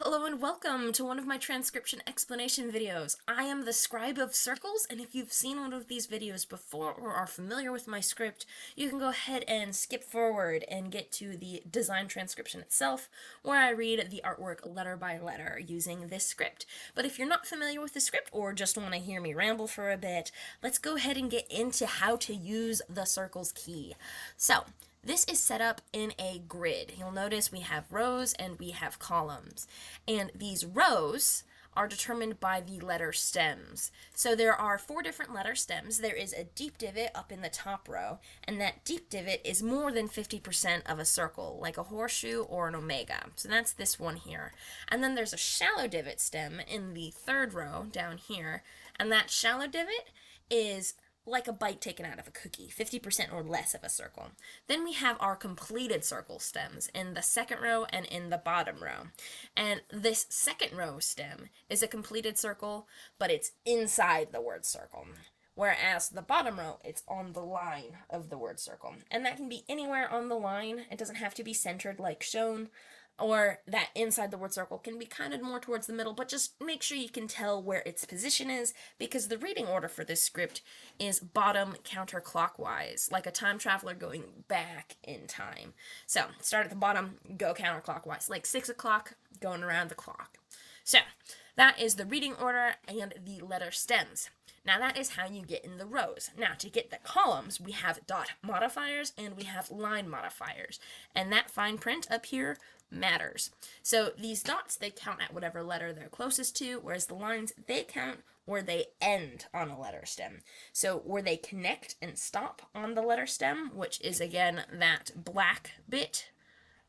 Hello and welcome to one of my transcription explanation videos. I am the scribe of Sirkles, and if you've seen one of these videos before or are familiar with my script, you can go ahead and skip forward and get to the design transcription itself, where I read the artwork letter by letter using this script. But if you're not familiar with the script or just want to hear me ramble for a bit, let's go ahead and get into how to use the Sirkles key. So, this is set up in a grid. You'll notice we have rows and we have columns. And these rows are determined by the letter stems. So there are 4 different letter stems. There is a deep divot up in the top row, and that deep divot is more than 50% of a circle, like a horseshoe or an omega. So that's this one here. And then there's a shallow divot stem in the 3rd row down here, and that shallow divot is like a bite taken out of a cookie, 50% or less of a circle. Then we have our completed circle stems in the 2nd row and in the bottom row. And this 2nd row stem is a completed circle, but it's inside the word circle. Whereas the bottom row, it's on the line of the word circle. And that can be anywhere on the line. It doesn't have to be centered like shown, or that inside the word circle can be kind of more towards the middle, but just make sure you can tell where its position is, because the reading order for this script is bottom counterclockwise, like a time traveler going back in time. So, start at the bottom, go counterclockwise, like 6 o'clock going around the clock. So, that is the reading order and the letter stems. Now that is how you get in the rows. Now to get the columns, we have dot modifiers and we have line modifiers. And that fine print up here matters. So these dots, they count at whatever letter they're closest to, whereas the lines, they count where they end on a letter stem. So where they connect and stop on the letter stem, which is again that black bit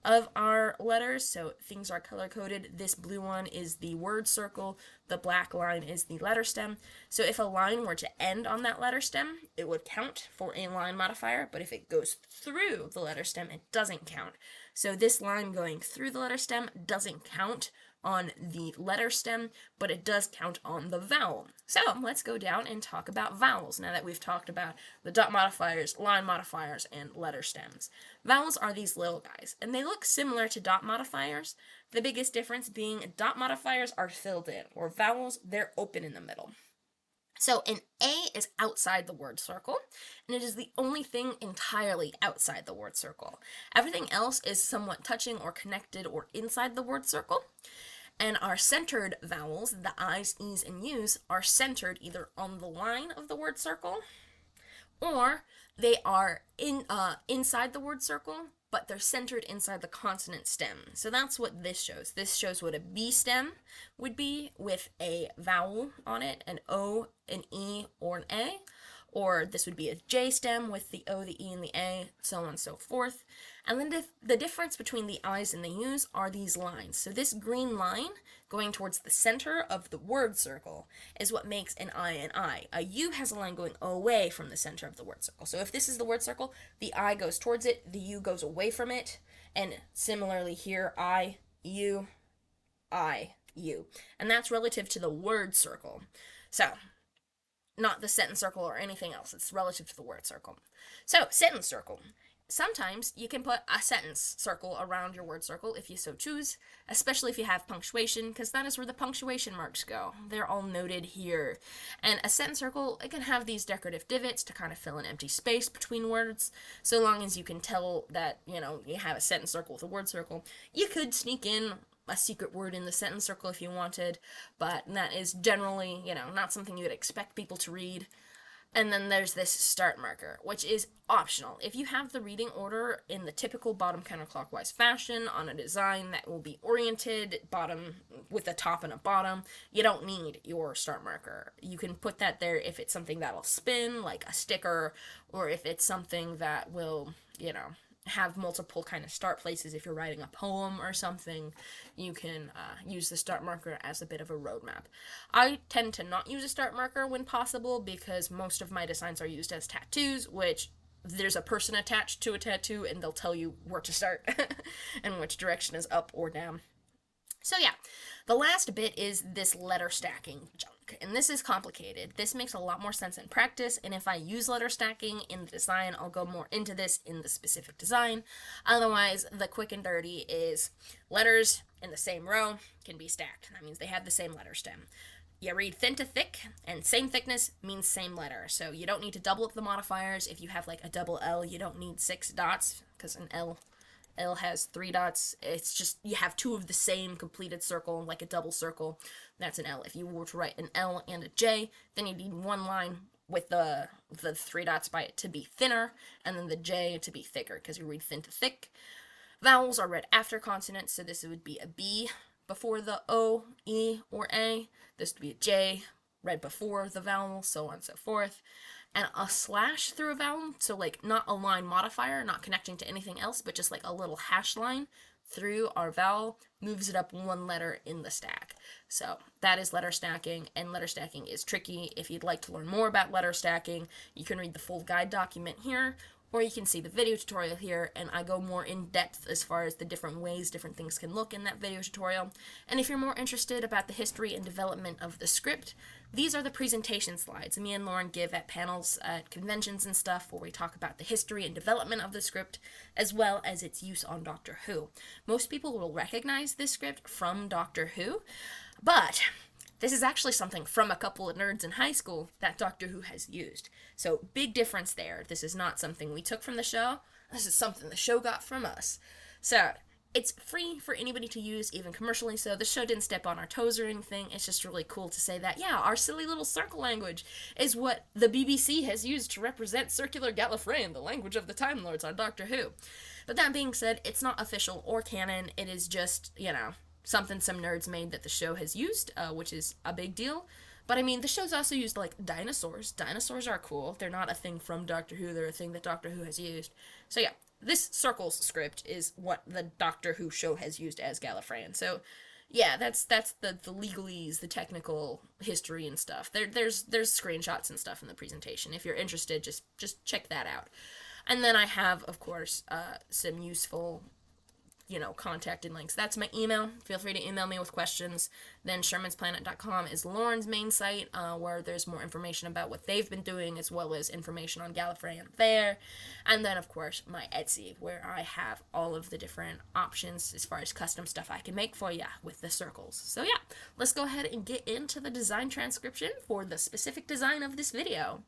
of our letters, so things are color-coded. This blue one is the word circle, the black line is the letter stem. So if a line were to end on that letter stem, it would count for a line modifier, but if it goes through the letter stem, it doesn't count. So this line going through the letter stem doesn't count on the letter stem, but it does count on the vowel. So let's go down and talk about vowels now that we've talked about the dot modifiers, line modifiers, and letter stems. Vowels are these little guys, and they look similar to dot modifiers, the biggest difference being dot modifiers are filled in, or vowels, they're open in the middle. So an A is outside the word circle, and it is the only thing entirely outside the word circle. Everything else is somewhat touching or connected or inside the word circle. And our centered vowels, the I's, E's, and U's, are centered either on the line of the word circle, or they are inside the word circle, but they're centered inside the consonant stem. So that's what this shows. This shows what a B stem would be with a vowel on it, an O, an E, or an A. Or this would be a J stem with the O, the E, and the A, so on and so forth. And then the difference between the I's and the U's are these lines. So this green line going towards the center of the word circle is what makes an I an I. A U has a line going away from the center of the word circle. So if this is the word circle, the I goes towards it, the U goes away from it, and similarly here, I, U, U. And that's relative to the word circle. So, not the sentence circle or anything else. It's relative to the word circle. So, sentence circle. Sometimes you can put a sentence circle around your word circle if you so choose, especially if you have punctuation, because that is where the punctuation marks go. They're all noted here. And a sentence circle, it can have these decorative divots to kind of fill an empty space between words, so long as you can tell that, you have a sentence circle with a word circle. You could sneak in a secret word in the sentence circle if you wanted, but that is generally, not something you would expect people to read. And then there's this start marker, which is optional. If you have the reading order in the typical bottom counterclockwise fashion on a design that will be oriented bottom with a top and a bottom, you don't need your start marker. You can put that there if it's something that'll spin, like a sticker, or if it's something that will, have multiple kind of start places. If you're writing a poem or something, you can use the start marker as a bit of a roadmap. I tend to not use a start marker when possible because most of my designs are used as tattoos, which there's a person attached to a tattoo and they'll tell you where to start and which direction is up or down. So yeah, the last bit is this letter stacking junk. And this is complicated. This makes a lot more sense in practice, and if I use letter stacking in the design, I'll go more into this in the specific design. Otherwise, the quick and dirty is letters in the same row can be stacked. That means they have the same letter stem. You read thin to thick, and same thickness means same letter. So you don't need to double up the modifiers. If you have like a double L, you don't need 6 dots because an L has 3 dots. It's just you have 2 of the same completed circle, like a double circle. That's an L. If you were to write an L and a J, then you need one line with the 3 dots by it to be thinner, and then the J to be thicker because you read thin to thick. Vowels are read after consonants, so this would be a B before the O, E, or A. This would be a J read before the vowel, so on and so forth. And a slash through a vowel, so like not a line modifier, not connecting to anything else, but just like a little hash line through our vowel, moves it up 1 letter in the stack. So that is letter stacking, and letter stacking is tricky. If you'd like to learn more about letter stacking, you can read the full guide document here, or you can see the video tutorial here, and I go more in depth as far as the different ways different things can look in that video tutorial. And if you're more interested about the history and development of the script, these are the presentation slides me and Lauren give at panels at conventions and stuff where we talk about the history and development of the script as well as its use on Doctor Who. Most people will recognize this script from Doctor Who, but this is actually something from a couple of nerds in high school that Doctor Who has used. So, big difference there. This is not something we took from the show. This is something the show got from us. So, it's free for anybody to use, even commercially, so the show didn't step on our toes or anything. It's just really cool to say that, yeah, our silly little circle language is what the BBC has used to represent circular Gallifreyan, the language of the Time Lords on Doctor Who. But that being said, it's not official or canon. It is just, something some nerds made that the show has used, which is a big deal. But I mean, the show's also used like dinosaurs. Dinosaurs are cool. They're not a thing from Doctor Who, they're a thing that Doctor Who has used. So yeah, this Sirkles script is what the Doctor Who show has used as Gallifreyan. So yeah, that's the legalese, the technical history and stuff. There's screenshots and stuff in the presentation. If you're interested, just check that out. And then I have, of course, some useful contact and links. That's my email. Feel free to email me with questions. Then shermansplanet.com is Lauren's main site, where there's more information about what they've been doing, as well as information on Gallifreyan there. And then, of course, my Etsy, where I have all of the different options as far as custom stuff I can make for you with the Sirkles. So yeah, let's go ahead and get into the design transcription for the specific design of this video.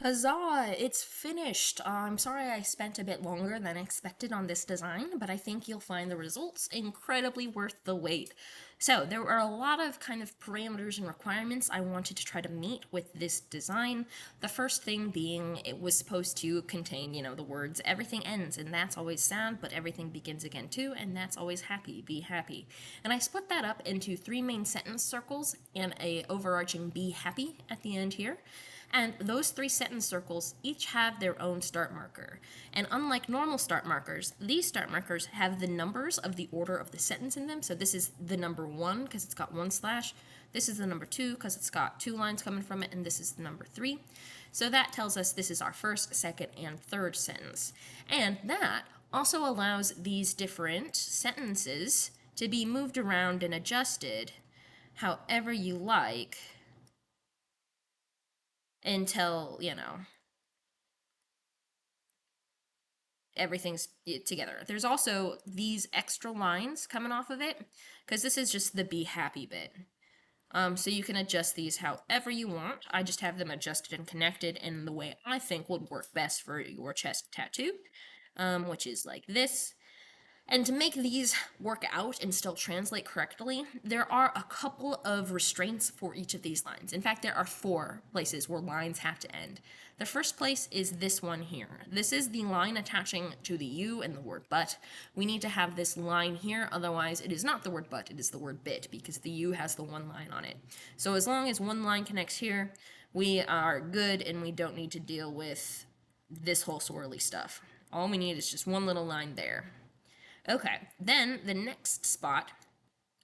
Huzzah! It's finished! I'm sorry I spent a bit longer than expected on this design, but I think you'll find the results incredibly worth the wait. So, there were a lot of kind of parameters and requirements I wanted to try to meet with this design. The first thing being it was supposed to contain, the words everything ends, and that's always sad, but everything begins again too, and that's always happy, be happy. And I split that up into 3 main sentence circles and a overarching be happy at the end here. And those 3 sentence circles each have their own start marker. And unlike normal start markers, these start markers have the numbers of the order of the sentence in them. So this is the number 1 because it's got 1 slash. This is the number 2 because it's got 2 lines coming from it. And this is the number 3. So that tells us this is our first, second, and third sentence. And that also allows these different sentences to be moved around and adjusted however you like until, everything's together. There's also these extra lines coming off of it, because this is just the be happy bit. So you can adjust these however you want. I just have them adjusted and connected in the way I think would work best for your chest tattoo, which is like this. And to make these work out and still translate correctly, there are a couple of restraints for each of these lines. In fact, there are 4 places where lines have to end. The first place is this one here. This is the line attaching to the U and the word but. We need to have this line here, otherwise it is not the word but, it is the word bit, because the U has the 1 line on it. So as long as 1 line connects here, we are good and we don't need to deal with this whole swirly stuff. All we need is just 1 little line there. Okay, then the next spot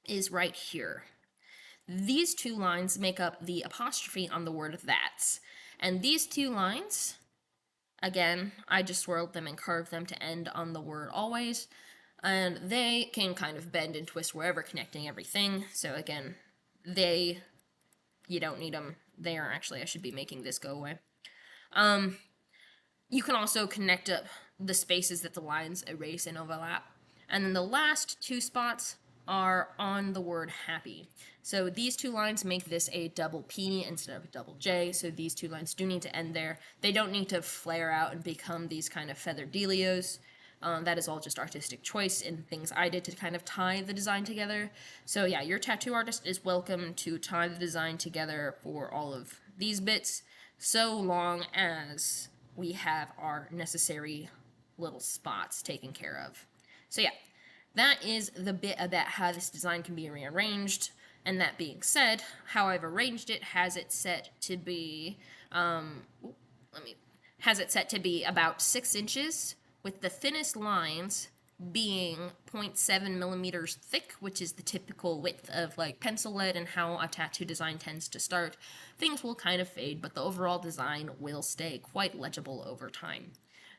is right here. These 2 lines make up the apostrophe on the word that's. And these 2 lines, again, I just swirled them and carved them to end on the word always. And they can kind of bend and twist wherever, connecting everything. So again, you don't need them there. Actually, I should be making this go away. You can also connect up the spaces that the lines erase and overlap. And then the last two spots are on the word happy. So these two lines make this a double P instead of a double J, so these two lines do need to end there. They don't need to flare out and become these kind of feather delios. That is all just artistic choice and things I did to kind of tie the design together. So yeah, your tattoo artist is welcome to tie the design together for all of these bits, so long as we have our necessary little spots taken care of. So yeah, that is the bit about how this design can be rearranged. And that being said, how I've arranged it has it set to be, has it set to be about 6 inches, with the thinnest lines being 0.7 millimeters thick, which is the typical width of like pencil lead and how a tattoo design tends to start. Things will kind of fade, but the overall design will stay quite legible over time.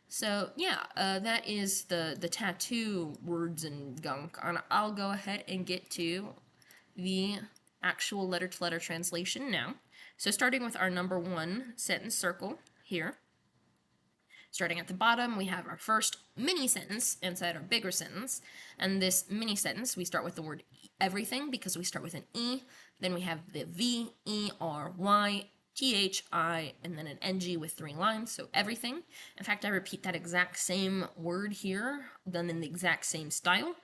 So yeah, that is the tattoo words and gunk. And I'll go ahead and get to the actual letter-to-letter translation now. So starting with our number 1 sentence circle here. Starting at the bottom, we have our first mini sentence inside our bigger sentence. And this mini sentence, we start with the word everything because we start with an E. Then we have the V, E, R, Y, THI, and then an NG with 3 lines, so everything. In fact, I repeat that exact same word here, done in the exact same style.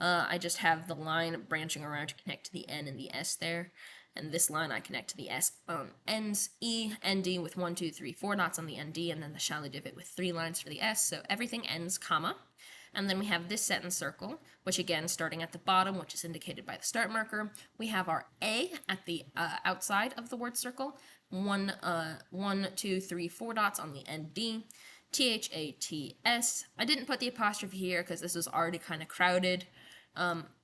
I just have the line branching around to connect to the N and the S there. And this line I connect to the S ends E, ND with 1, 2, 3, 4 dots on the ND, and then the shallow divot with 3 lines for the S, so everything ends, comma. And then we have this sentence circle, which again, starting at the bottom, which is indicated by the start marker, we have our A at the outside of the word circle, 1, 2, 3, 4 dots on the ND, THATS. I didn't put the apostrophe here because this was already kind of crowded.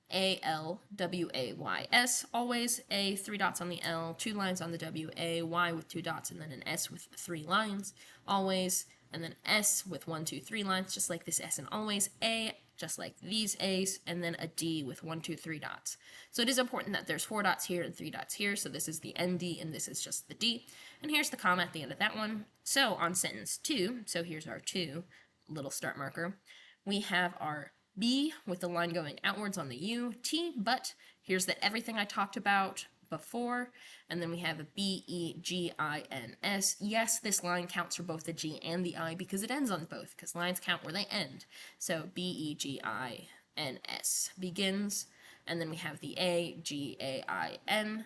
ALWAYS, always A, 3 dots on the L, 2 lines on the W, A, Y with 2 dots, and then an S with 3 lines, always, and then S with 1, 2, 3 lines, just like this S and always, A, just like these A's, and then a D with 1, 2, 3 dots. So it is important that there's 4 dots here and 3 dots here, so this is the ND and this is just the D, and here's the comma at the end of that one. So on sentence 2, so here's our 2 little start marker, we have our B with the line going outwards on the U, T, but here's that everything I talked about before, and then we have a B, E, G, I, N, S. Yes, this line counts for both the G and the I because it ends on both, because lines count where they end. So B, E, G, I, N, S begins, and then we have the A, G, A, I, N,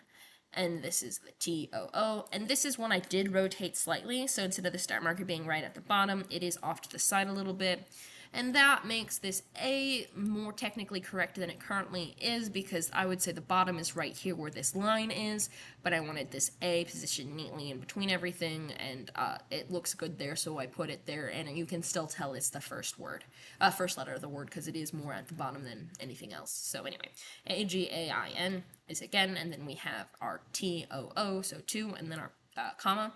and this is the T-O-O, and this is one I did rotate slightly, so instead of the start marker being right at the bottom, it is off to the side a little bit. And that makes this A more technically correct than it currently is, because I would say the bottom is right here where this line is, but I wanted this A positioned neatly in between everything, and it looks good there, so I put it there, and you can still tell it's the first letter of the word, because it is more at the bottom than anything else. So anyway, A-G-A-I-N is again, and then we have our T-O-O, so 2, and then our comma.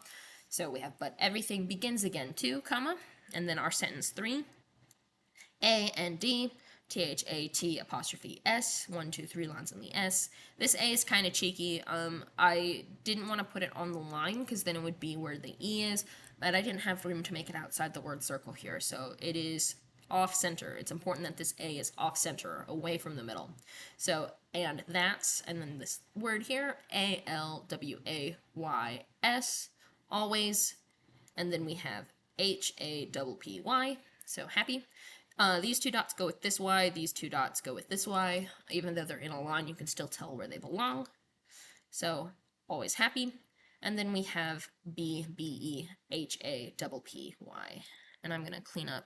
So we have, but everything begins again, 2, comma, and then our sentence 3, A and D, THAT apostrophe S, 1, 2, 3 lines on the S. This A is kind of cheeky. I didn't want to put it on the line because then it would be where the E is, but I didn't have room to make it outside the word circle here, so it is off center. It's important that this A is off center, away from the middle. So, and that's, and then this word here, ALWAYS, always, and then we have HAPPY, so happy. These 2 dots go with this Y, these 2 dots go with this Y. Even though they're in a line, you can still tell where they belong. So, always happy. And then we have BBEHAPPY. And I'm going to clean up,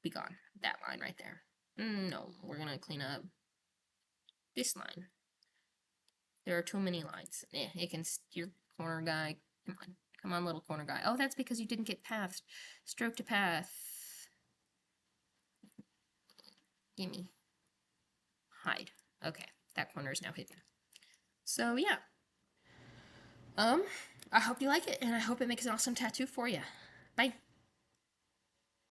be gone, that line right there. No, we're going to clean up this line. There are too many lines. It can, your corner guy, come on, little corner guy. Oh, that's because you didn't get path. Stroke to path. Gimme. Hide. Okay, that corner is now hidden. So yeah. I hope you like it, and I hope it makes an awesome tattoo for you. Bye.